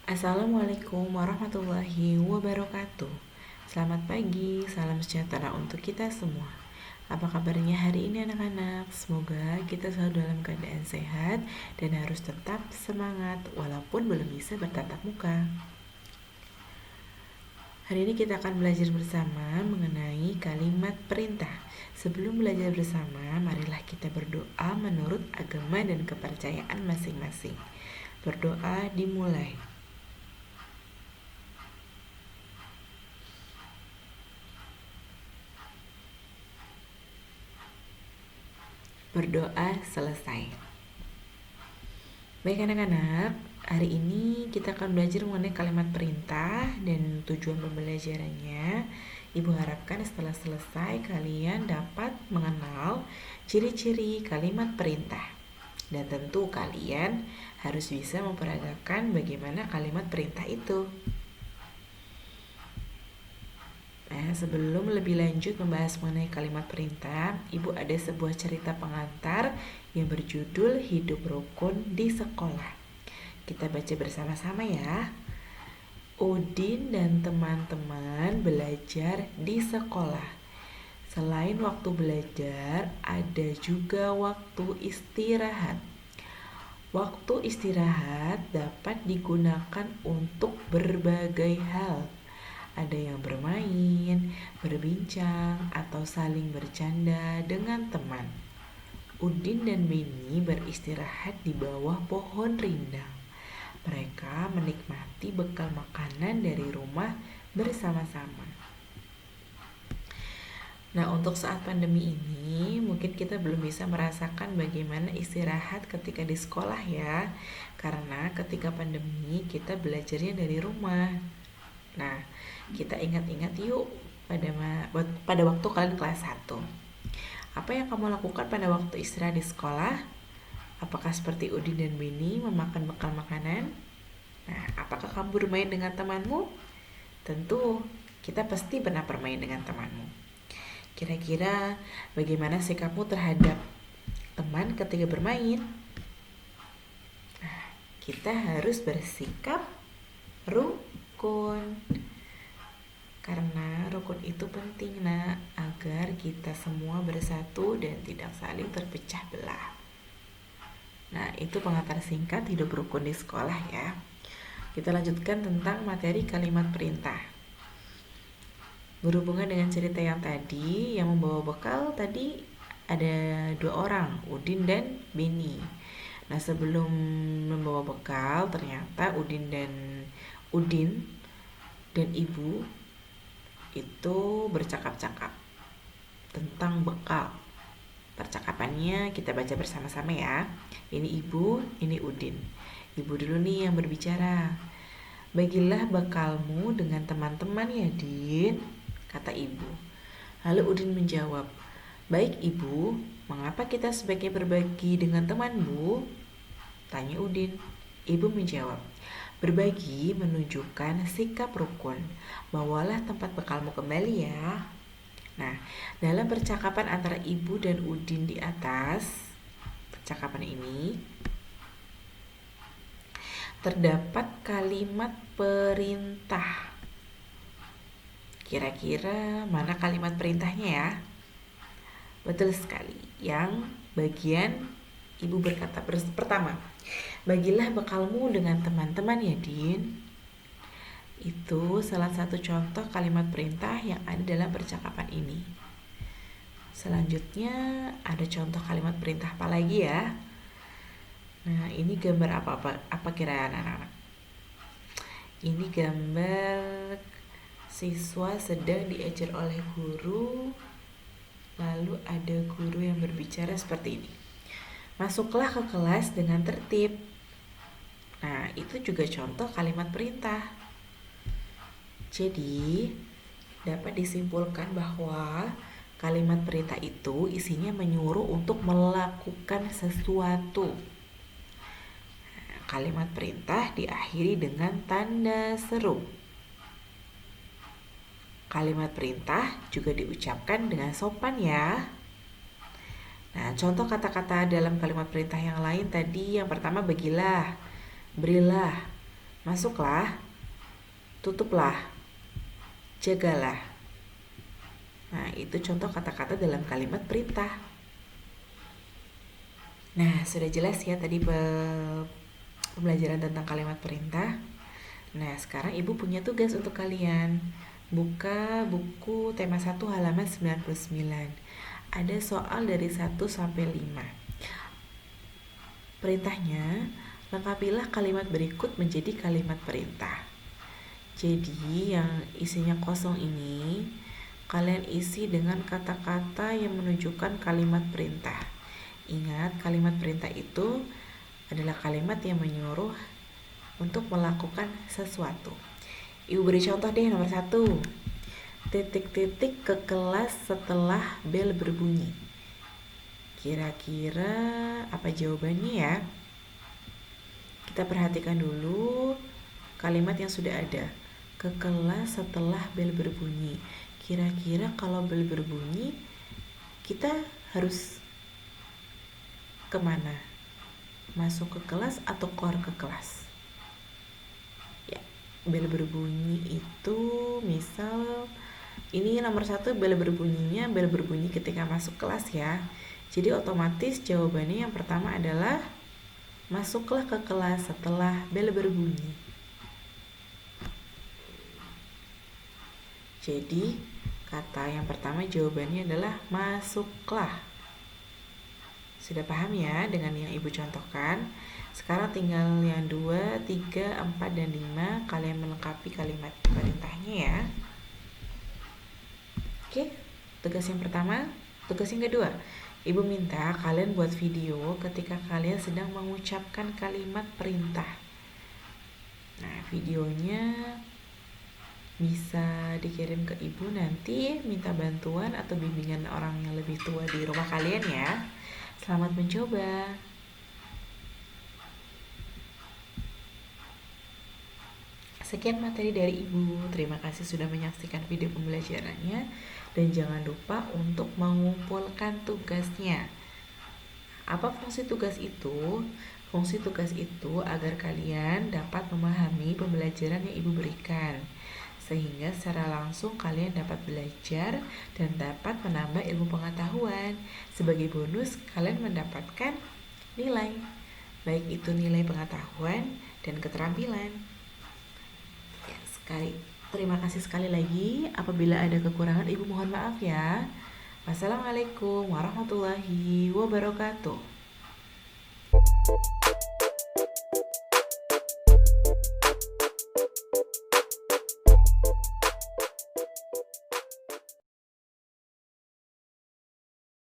Assalamualaikum warahmatullahi wabarakatuh. Selamat pagi, salam sejahtera untuk kita semua. Apa kabarnya hari ini anak-anak? Semoga kita selalu dalam keadaan sehat dan harus tetap semangat walaupun belum bisa bertatap muka. Hari ini kita akan belajar bersama mengenai kalimat perintah. Sebelum belajar bersama, marilah kita berdoa menurut agama dan kepercayaan masing-masing. Berdoa dimulai. Berdoa selesai. Baik anak-anak, hari ini kita akan belajar mengenai kalimat perintah dan tujuan pembelajarannya. Ibu harapkan setelah selesai kalian dapat mengenal ciri-ciri kalimat perintah. Dan tentu kalian harus bisa memperagakan bagaimana kalimat perintah itu. Nah, sebelum lebih lanjut membahas mengenai kalimat perintah, Ibu ada sebuah cerita pengantar yang berjudul Hidup Rukun di Sekolah. Kita baca bersama-sama ya. Udin dan teman-teman belajar di sekolah. Selain waktu belajar, ada juga waktu istirahat. Waktu istirahat dapat digunakan untuk berbagai hal. Ada yang bermain, berbincang, atau saling bercanda dengan teman. Udin dan Beni beristirahat di bawah pohon rindang. Mereka menikmati bekal makanan dari rumah bersama-sama. Nah, untuk saat pandemi ini, mungkin kita belum bisa merasakan bagaimana istirahat ketika di sekolah ya. Karena ketika pandemi, kita belajarnya dari rumah. Nah, kita ingat-ingat yuk pada waktu kalian kelas 1. Apa yang kamu lakukan pada waktu istirahat di sekolah? Apakah seperti Udin dan Beni memakan bekal makanan? Nah, apakah kamu bermain dengan temanmu? Tentu, kita pasti pernah bermain dengan temanmu. Kira-kira bagaimana sikapmu terhadap teman ketika bermain? Nah, kita harus bersikap rukun. Karena rukun itu penting agar kita semua bersatu dan tidak saling terpecah belah. Nah, itu pengantar singkat hidup rukun di sekolah ya. Kita lanjutkan tentang materi kalimat perintah. Berhubungan dengan cerita yang tadi, yang membawa bekal tadi ada 2 orang, Udin dan Beni. Nah, sebelum membawa bekal, ternyata Udin dan Ibu itu bercakap-cakap tentang bekal. Percakapannya kita baca bersama-sama ya. Ini Ibu, ini Udin. Ibu dulu nih yang berbicara. Bagilah bekalmu dengan teman-teman ya, Din, kata Ibu. Lalu Udin menjawab, baik Ibu, mengapa kita sebaiknya berbagi dengan teman, Bu? Tanya Udin. Ibu menjawab, berbagi menunjukkan sikap rukun. Bawalah tempat bekalmu kembali ya. Nah, dalam percakapan antara Ibu dan Udin di atas, percakapan ini terdapat kalimat perintah. Kira-kira mana kalimat perintahnya ya? Betul sekali. Yang bagian Ibu berkata pertama, bagilah bekalmu dengan teman-teman ya, Din. Itu salah satu contoh kalimat perintah yang ada dalam percakapan ini. Selanjutnya ada contoh kalimat perintah apa lagi ya? Nah, ini gambar apa kira anak-anak? Ini gambar siswa sedang diajar oleh guru. Lalu ada guru yang berbicara seperti ini. Masuklah ke kelas dengan tertib. Nah, itu juga contoh kalimat perintah. Jadi, dapat disimpulkan bahwa kalimat perintah itu isinya menyuruh untuk melakukan sesuatu. Kalimat perintah diakhiri dengan tanda seru. Kalimat perintah juga diucapkan dengan sopan ya. Nah, contoh kata-kata dalam kalimat perintah yang lain tadi, yang pertama bagilah, berilah. Masuklah, tutuplah, jagalah. Nah, itu contoh kata-kata dalam kalimat perintah. Nah, sudah jelas ya tadi pembelajaran tentang kalimat perintah. Nah, sekarang Ibu punya tugas untuk kalian. Buka buku tema 1 halaman 99. Ada soal dari 1 sampai 5. Perintahnya, lengkapilah kalimat berikut menjadi kalimat perintah. Jadi, yang isinya kosong ini kalian isi dengan kata-kata yang menunjukkan kalimat perintah. Ingat, kalimat perintah itu adalah kalimat yang menyuruh untuk melakukan sesuatu. Ibu beri contoh deh, nomor 1. Titik-titik ke kelas setelah bel berbunyi. Kira-kira apa jawabannya ya? Kita perhatikan dulu kalimat yang sudah ada. Ke kelas setelah bel berbunyi. Kira-kira kalau bel berbunyi, kita harus kemana? Masuk ke kelas atau keluar ke kelas? Ya, bel berbunyi itu misal ini nomor 1, bel berbunyi ketika masuk kelas ya. Jadi otomatis jawabannya yang pertama adalah masuklah ke kelas setelah bel berbunyi. Jadi kata yang pertama jawabannya adalah masuklah. Sudah paham ya dengan yang Ibu contohkan? Sekarang tinggal yang 2, 3, 4, dan 5 kalian melengkapi kalimat perintahnya ya. Oke, tugas yang pertama. Tugas yang kedua, Ibu minta kalian buat video ketika kalian sedang mengucapkan kalimat perintah. Nah, videonya bisa dikirim ke Ibu nanti, minta bantuan atau bimbingan orang yang lebih tua di rumah kalian ya. Selamat mencoba. Sekian materi dari Ibu. Terima kasih sudah menyaksikan video pembelajarannya. Dan jangan lupa untuk mengumpulkan tugasnya. Apa fungsi tugas itu? Fungsi tugas itu agar kalian dapat memahami pembelajaran yang Ibu berikan. Sehingga secara langsung kalian dapat belajar dan dapat menambah ilmu pengetahuan. Sebagai bonus, kalian mendapatkan nilai. Baik itu nilai pengetahuan dan keterampilan. Terima kasih sekali lagi. Apabila ada kekurangan, Ibu mohon maaf ya. Wassalamualaikum warahmatullahi wabarakatuh.